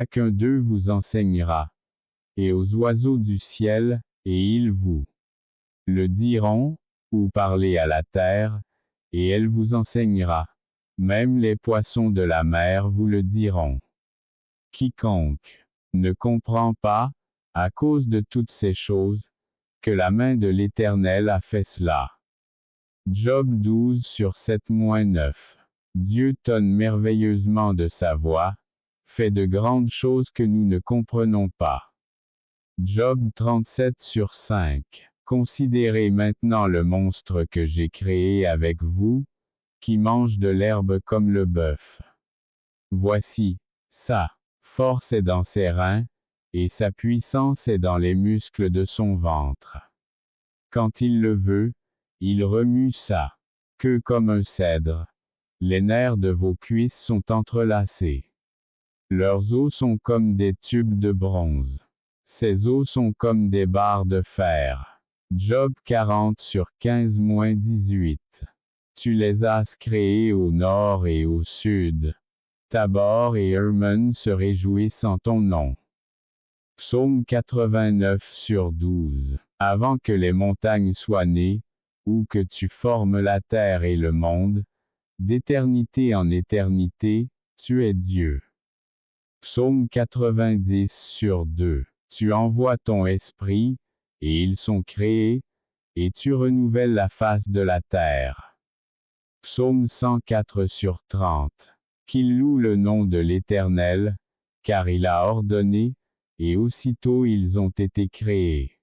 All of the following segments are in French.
Chacun d'eux vous enseignera, et aux oiseaux du ciel, et ils vous le diront, ou parlez à la terre, et elle vous enseignera. Même les poissons de la mer vous le diront. Quiconque ne comprend pas, à cause de toutes ces choses, que la main de l'Éternel a fait cela. Job 12/7-9. Dieu tonne merveilleusement de sa voix, fait de grandes choses que nous ne comprenons pas. Job 37/5. Considérez maintenant le monstre que j'ai créé avec vous, qui mange de l'herbe comme le bœuf. Voici, sa force est dans ses reins, et sa puissance est dans les muscles de son ventre. Quand il le veut, il remue sa queue comme un cèdre. Les nerfs de vos cuisses sont entrelacés. Leurs os sont comme des tubes de bronze. Ses os sont comme des barres de fer. Job 40/15-18. Tu les as créés au nord et au sud. Tabor et Hermon se réjouissent en ton nom. Psaume 89/12. Avant que les montagnes soient nées, ou que tu formes la terre et le monde, d'éternité en éternité, tu es Dieu. Psaume 90/2. Tu envoies ton esprit, et ils sont créés, et tu renouvelles la face de la terre. Psaume 104/30. Qu'il loue le nom de l'Éternel, car il a ordonné, et aussitôt ils ont été créés.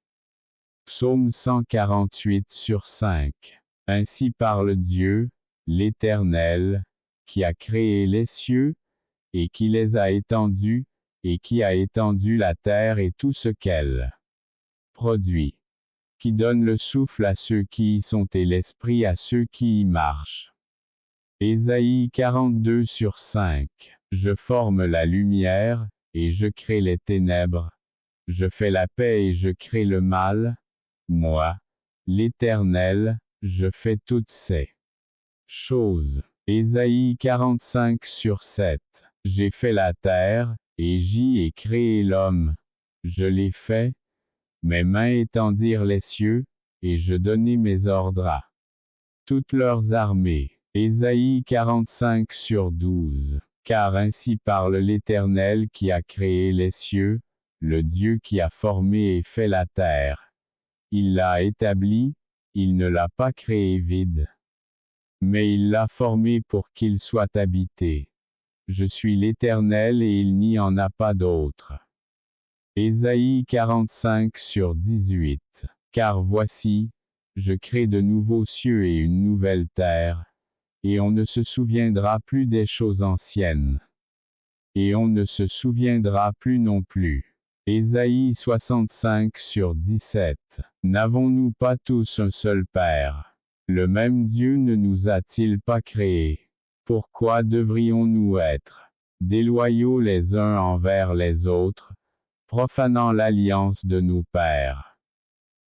Psaume 148/5. Ainsi parle Dieu, l'Éternel, qui a créé les cieux, et qui les a étendus, et qui a étendu la terre et tout ce qu'elle produit. Qui donne le souffle à ceux qui y sont et l'esprit à ceux qui y marchent. Ésaïe 42/5. Je forme la lumière, et je crée les ténèbres. Je fais la paix et je crée le mal. Moi, l'Éternel, je fais toutes ces choses. Ésaïe 45/7. J'ai fait la terre, et j'y ai créé l'homme. Je l'ai fait. Mes mains étendirent les cieux, et je donnai mes ordres à toutes leurs armées. Ésaïe 45/12. Car ainsi parle l'Éternel qui a créé les cieux, le Dieu qui a formé et fait la terre. Il l'a établi, il ne l'a pas créé vide. Mais il l'a formé pour qu'il soit habité. Je suis l'Éternel et il n'y en a pas d'autre. Ésaïe 45/18. Car voici, je crée de nouveaux cieux et une nouvelle terre, et on ne se souviendra plus des choses anciennes. Et on ne se souviendra plus non plus. Ésaïe 65/17. N'avons-nous pas tous un seul Père? Le même Dieu ne nous a-t-il pas créés? Pourquoi devrions-nous être déloyaux les uns envers les autres, profanant l'alliance de nos pères?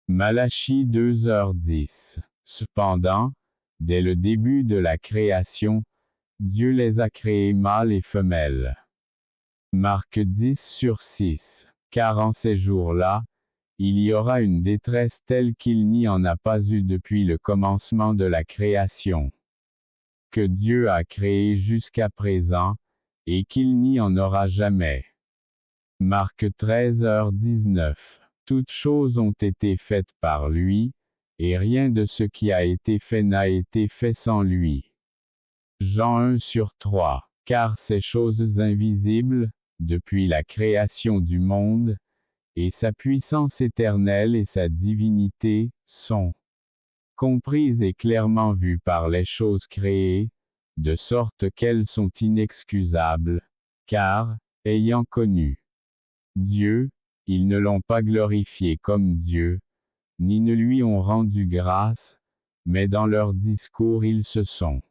Malachie 2h10. Cependant, dès le début de la création, Dieu les a créés mâles et femelles. Marc 10/6. Car en ces jours-là, il y aura une détresse telle qu'il n'y en a pas eu depuis le commencement de la création, que Dieu a créé jusqu'à présent, et qu'il n'y en aura jamais. Marc 13h19. Toutes choses ont été faites par lui, et rien de ce qui a été fait n'a été fait sans lui. Jean 1/3. Car ces choses invisibles, depuis la création du monde, et sa puissance éternelle et sa divinité, sont comprises et clairement vues par les choses créées, de sorte qu'elles sont inexcusables, car, ayant connu Dieu, ils ne l'ont pas glorifié comme Dieu, ni ne lui ont rendu grâce, mais dans leurs discours ils se sont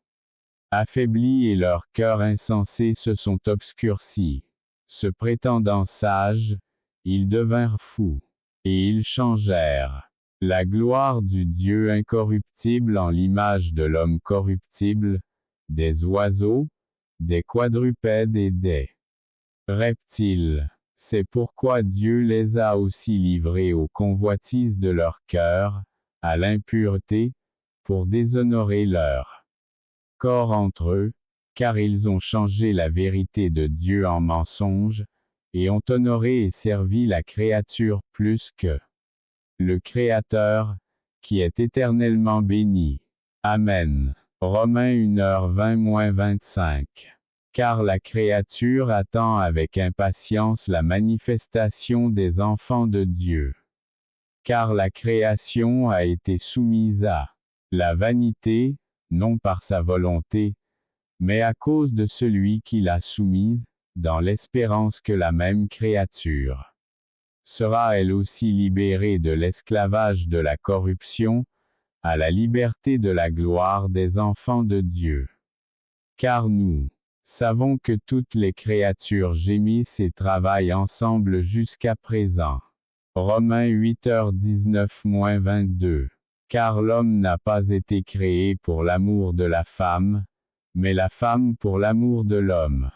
affaiblis et leurs cœurs insensés se sont obscurcis. Se prétendant sages, ils devinrent fous, et ils changèrent la gloire du Dieu incorruptible en l'image de l'homme corruptible, des oiseaux, des quadrupèdes et des reptiles. C'est pourquoi Dieu les a aussi livrés aux convoitises de leur cœur, à l'impureté, pour déshonorer leur corps entre eux, car ils ont changé la vérité de Dieu en mensonge, et ont honoré et servi la créature plus que le Créateur, qui est éternellement béni. Amen. Romains 1h20-25. Car la créature attend avec impatience la manifestation des enfants de Dieu. Car la création a été soumise à la vanité, non par sa volonté, mais à cause de celui qui l'a soumise, dans l'espérance que la même créature sera elle aussi libérée de l'esclavage de la corruption, à la liberté de la gloire des enfants de Dieu. Car nous savons que toutes les créatures gémissent et travaillent ensemble jusqu'à présent. Romains 8h19-22. Car l'homme n'a pas été créé pour l'amour de la femme, mais la femme pour l'amour de l'homme.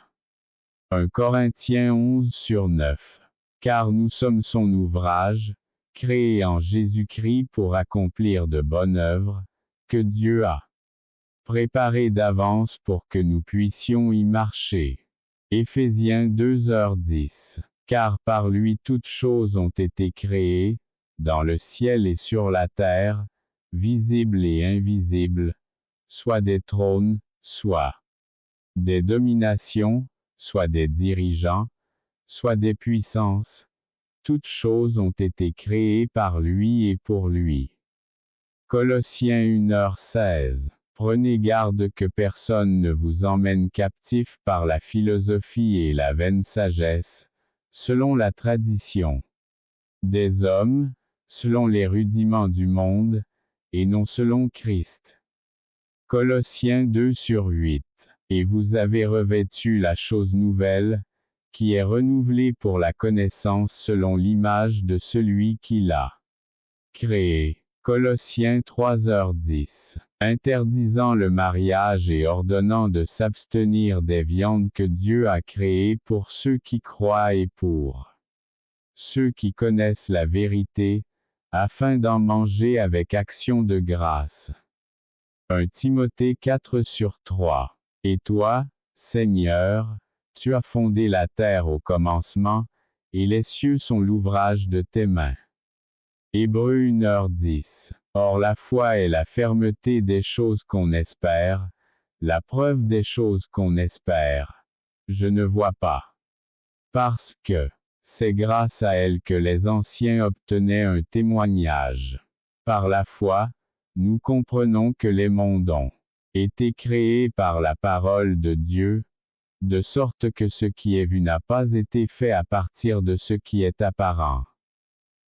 1 Corinthiens 11/9. Car nous sommes son ouvrage, créé en Jésus-Christ pour accomplir de bonnes œuvres, que Dieu a préparées d'avance pour que nous puissions y marcher. Éphésiens 2h10. Car par lui toutes choses ont été créées, dans le ciel et sur la terre, visibles et invisibles, soit des trônes, soit des dominations, soit des dirigeants, soit des puissances. Toutes choses ont été créées par lui et pour lui. Colossiens 1h16. Prenez garde que personne ne vous emmène captif par la philosophie et la vaine sagesse, selon la tradition des hommes, selon les rudiments du monde, et non selon Christ. Colossiens 2/8. Et vous avez revêtu la chose nouvelle, qui est renouvelée pour la connaissance selon l'image de celui qui l'a créé. Colossiens 3h10. Interdisant le mariage et ordonnant de s'abstenir des viandes que Dieu a créées pour ceux qui croient et pour ceux qui connaissent la vérité, afin d'en manger avec action de grâce. 1 Timothée 4/3. Et toi, Seigneur, tu as fondé la terre au commencement, et les cieux sont l'ouvrage de tes mains. Hébreux 1h10. Or la foi est la fermeté des choses qu'on espère, la preuve des choses qu'on espère. Je ne vois pas. Parce que c'est grâce à elle que les anciens obtenaient un témoignage. Par la foi, nous comprenons que les mondes ont été créés par la parole de Dieu, de sorte que ce qui est vu n'a pas été fait à partir de ce qui est apparent.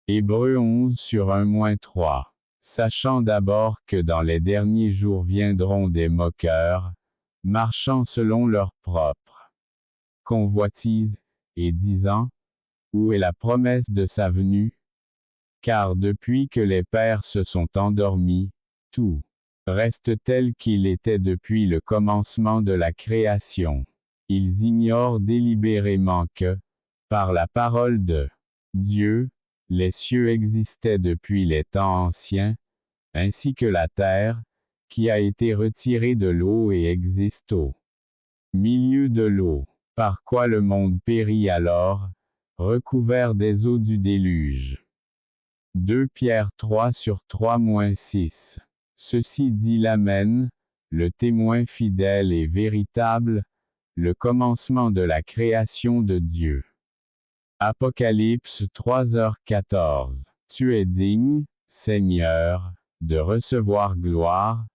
Hébreux 11/1-3. Sachant d'abord que dans les derniers jours viendront des moqueurs, marchant selon leur propre convoitise, et disant, où est la promesse de sa venue? Car depuis que les pères se sont endormis, tout reste tel qu'il était depuis le commencement de la création. Ils ignorent délibérément que, par la parole de Dieu, les cieux existaient depuis les temps anciens, ainsi que la terre, qui a été retirée de l'eau et existe au milieu de l'eau, par quoi le monde périt alors, recouvert des eaux du déluge. 2 Pierre 3/3-6. Ceci dit l'Amen, le témoin fidèle et véritable, le commencement de la création de Dieu. Apocalypse 3h14. Tu es digne, Seigneur, de recevoir gloire,